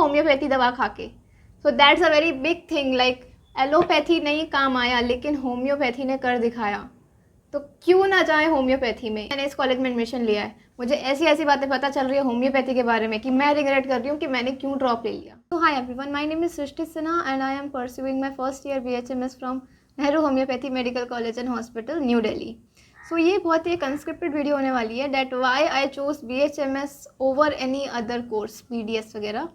Homeopathy दवा खा के। So that's a very big thing, like allopathy नहीं काम आया लेकिन होम्योपैथी ने कर दिखाया, तो क्यों ना जाए होम्योपैथी में। मैंने इस कॉलेज में एडमिशन लिया है, मुझे ऐसी ऐसी बातें पता चल रही है होम्योपैथी के बारे में कि मैं रिग्रेट कर रही हूँ कि मैंने क्यों ड्रॉप ले लिया। तो hi everyone, my name is Srishti Sinha and I am pursuing my first year BHMS from Nehru homeopathy medical college and hospital, new Delhi. So ये बहुत ही एक अनस्क्रिप्टेड वीडियो होने वाली है, that why I chose BHMS over any other course, BDS वगैरह।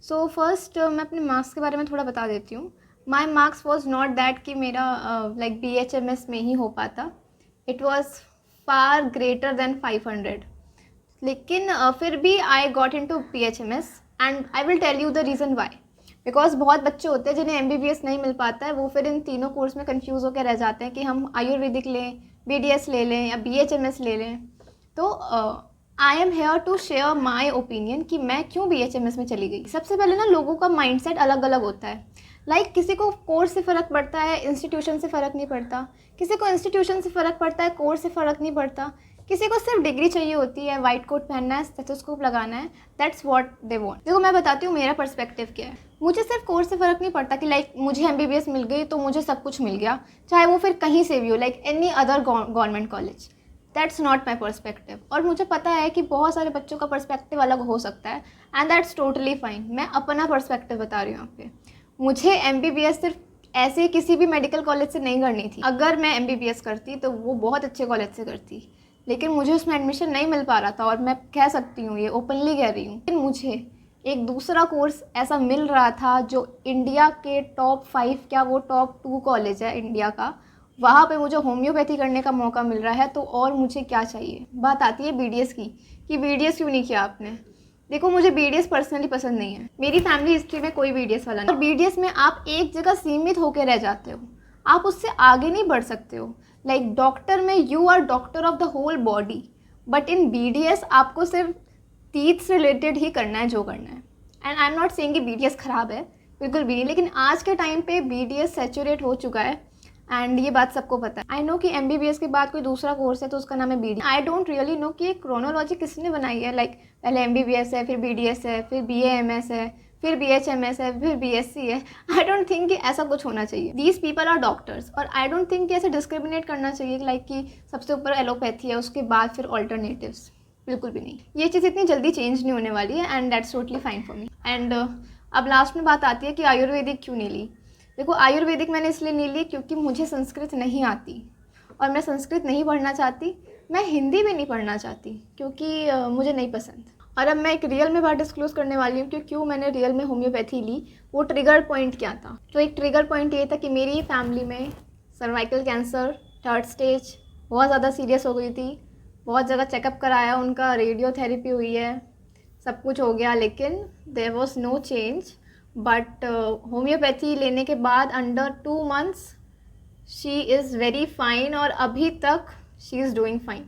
So first मैं अपने मार्क्स के बारे में थोड़ा बता देती हूँ। My marks was not that कि मेरा लाइक BHMS में ही हो पाता, it was far greater than 500, लेकिन फिर भी I got in to BHMS and I will tell you the reason why. Because बहुत बच्चे होते हैं जिन्हें MBBS नहीं मिल पाता है, वो फिर इन तीनों कोर्स में कन्फ्यूज़ होकर रह जाते हैं कि हम आयुर्वेदिक लें, BDS ले लें या BHMS ले लें। तो I am here to share my opinion कि मैं क्यों BHMS में चली गई। सबसे पहले ना, लोगों का माइंडसेट अलग अलग होता है। लाइक किसी को कोर्स से फ़र्क पड़ता है, इंस्टीट्यूशन से फ़र्क नहीं पड़ता। किसी को इंस्टीट्यूशन से फ़र्क पड़ता है, कोर्स से फ़र्क नहीं पड़ता। किसी को सिर्फ डिग्री चाहिए होती है, वाइट कोट पहनना है, स्टेथोस्कोप लगाना है, दैट्स व्हाट दे वांट। देखो मैं बताती हूँ मेरा पर्सपेक्टिव क्या है। मुझे सिर्फ कोर्स से फ़र्क नहीं पड़ता कि लाइक मुझे MBBS मिल गई तो मुझे सब कुछ मिल गया, चाहे वो फिर कहीं से भी हो, like any other government college. That's not my perspective. और मुझे पता है कि बहुत सारे बच्चों का पर्सपेक्टिव अलग हो सकता है एंड दैट्स टोटली फाइन। मैं अपना पर्सपेक्टिव बता रही हूँ यहाँ पे। मुझे MBBS सिर्फ ऐसे किसी भी मेडिकल कॉलेज से नहीं करनी थी। अगर मैं MBBS करती तो वो बहुत अच्छे कॉलेज से करती, लेकिन मुझे उसमें एडमिशन नहीं मिल पा रहा था और मैं कह सकती हूँ, ये ओपनली कह रही हूँ। लेकिन मुझे एक दूसरा कोर्स ऐसा मिल रहा था जो इंडिया के टॉप 5, क्या वो टॉप 2 कॉलेज है इंडिया का, वहाँ पे मुझे होम्योपैथी करने का मौका मिल रहा है, तो और मुझे क्या चाहिए। बात आती है BDS की कि BDS क्यों नहीं किया आपने। देखो मुझे BDS पर्सनली पसंद नहीं है, मेरी फैमिली हिस्ट्री में कोई BDS वाला नहीं। और BDS में आप एक जगह सीमित होकर रह जाते हो, आप उससे आगे नहीं बढ़ सकते हो। लाइक डॉक्टर में you are doctor of the whole body, but in BDS आपको सिर्फ टीथ से रिलेटेड ही करना है जो करना है। And I am not saying कि BDS ख़राब है, बिल्कुल भी नहीं, लेकिन आज के टाइम पे BDS सैचुरेट हो चुका है एंड ये बात सबको पता है। आई नो कि MBBS के बाद कोई दूसरा कोर्स है तो उसका नाम है BD। I don't really know कि क्रोनोलॉजी किसने बनाई है, लाइक पहले MBBS है, फिर BDS है, फिर BAMS है, फिर BHMS है, फिर BSc है। आई डोंट थिंक कि ऐसा कुछ होना चाहिए। दीज पीपल आर डॉक्टर्स और आई डोंट थिंक कि ऐसे डिस्क्रिमिनेट करना चाहिए, लाइक कि सबसे ऊपर एलोपैथी है, उसके बाद फिर ऑल्टरनेटिव्स, बिल्कुल भी नहीं। ये चीज़ इतनी जल्दी चेंज नहीं होने वाली है and that's totally fine for me. And अब लास्ट में बात आती है कि आयुर्वेदिक क्यों नहीं ली। देखो आयुर्वेदिक मैंने इसलिए नहीं ली क्योंकि मुझे संस्कृत नहीं आती और मैं संस्कृत नहीं पढ़ना चाहती, मैं हिंदी भी नहीं पढ़ना चाहती क्योंकि मुझे नहीं पसंद। और अब मैं एक रियल में बात डिस्क्लोज करने वाली हूँ कि क्यों मैंने रियल में होम्योपैथी ली, वो ट्रिगर पॉइंट क्या था। तो एक ट्रिगर पॉइंट ये था कि मेरी फैमिली में सर्वाइकल कैंसर 3rd स्टेज बहुत ज़्यादा सीरियस हो गई थी, बहुत जगह चेकअप कराया, उनका रेडियोथेरेपी हुई है, सब कुछ हो गया, लेकिन there was no change. But homeopathy लेने के बाद under 2 months she is very fine और अभी तक she is doing fine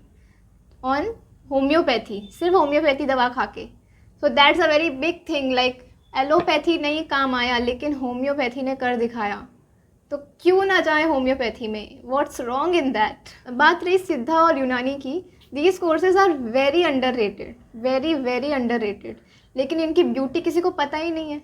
on homeopathy, सिर्फ होम्योपैथी दवा खा के। So that's a very big thing, like allopathy नहीं काम आया लेकिन होम्योपैथी ने कर दिखाया, तो क्यों ना जाए होम्योपैथी में। What's wrong in that. बात रही सिद्धा और यूनानी की, these courses are very underrated, very very underrated, लेकिन इनकी ब्यूटी किसी को पता ही नहीं है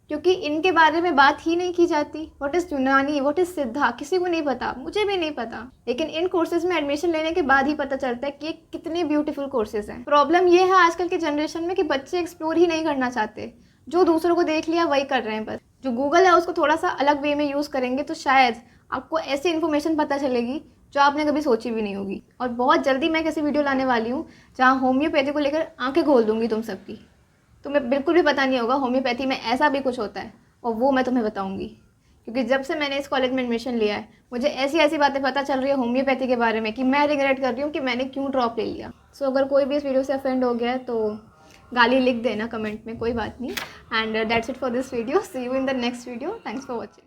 क्योंकि इनके बारे में बात ही नहीं की जाती। व्हाट इज़ यूनानी, व्हाट इज़ सिद्धा, किसी को नहीं पता, मुझे भी नहीं पता। लेकिन इन कोर्सेज में एडमिशन लेने के बाद ही पता चलता है कि ये कितने ब्यूटीफुल कोर्सेज हैं। प्रॉब्लम ये है आजकल के जनरेशन में कि बच्चे एक्सप्लोर ही नहीं करना चाहते, जो दूसरों को देख लिया वही कर रहे हैं बस। जो गूगल है उसको थोड़ा सा अलग वे में यूज़ करेंगे तो शायद आपको ऐसी इन्फॉर्मेशन पता चलेगी जो आपने कभी सोची भी नहीं होगी। और बहुत जल्दी मैं कैसी वीडियो लाने वाली हूँ जहाँ होम्योपैथी को लेकर आंखें खोल दूँगी तुम सबकी, तुम्हें बिल्कुल भी पता नहीं होगा होम्योपैथी में ऐसा भी कुछ होता है, और वो मैं तुम्हें बताऊंगी। क्योंकि जब से मैंने इस कॉलेज में एडमिशन लिया है मुझे ऐसी ऐसी बातें पता चल रही है होम्योपैथी के बारे में कि मैं रिग्रेट कर रही हूँ कि मैंने क्यों ड्रॉप ले लिया। सो अगर कोई भी इस वीडियो से अफेंड हो गया है तो गाली लिख देना कमेंट में, कोई बात नहीं। And that's it for this video, see you in the next video, thanks for watching.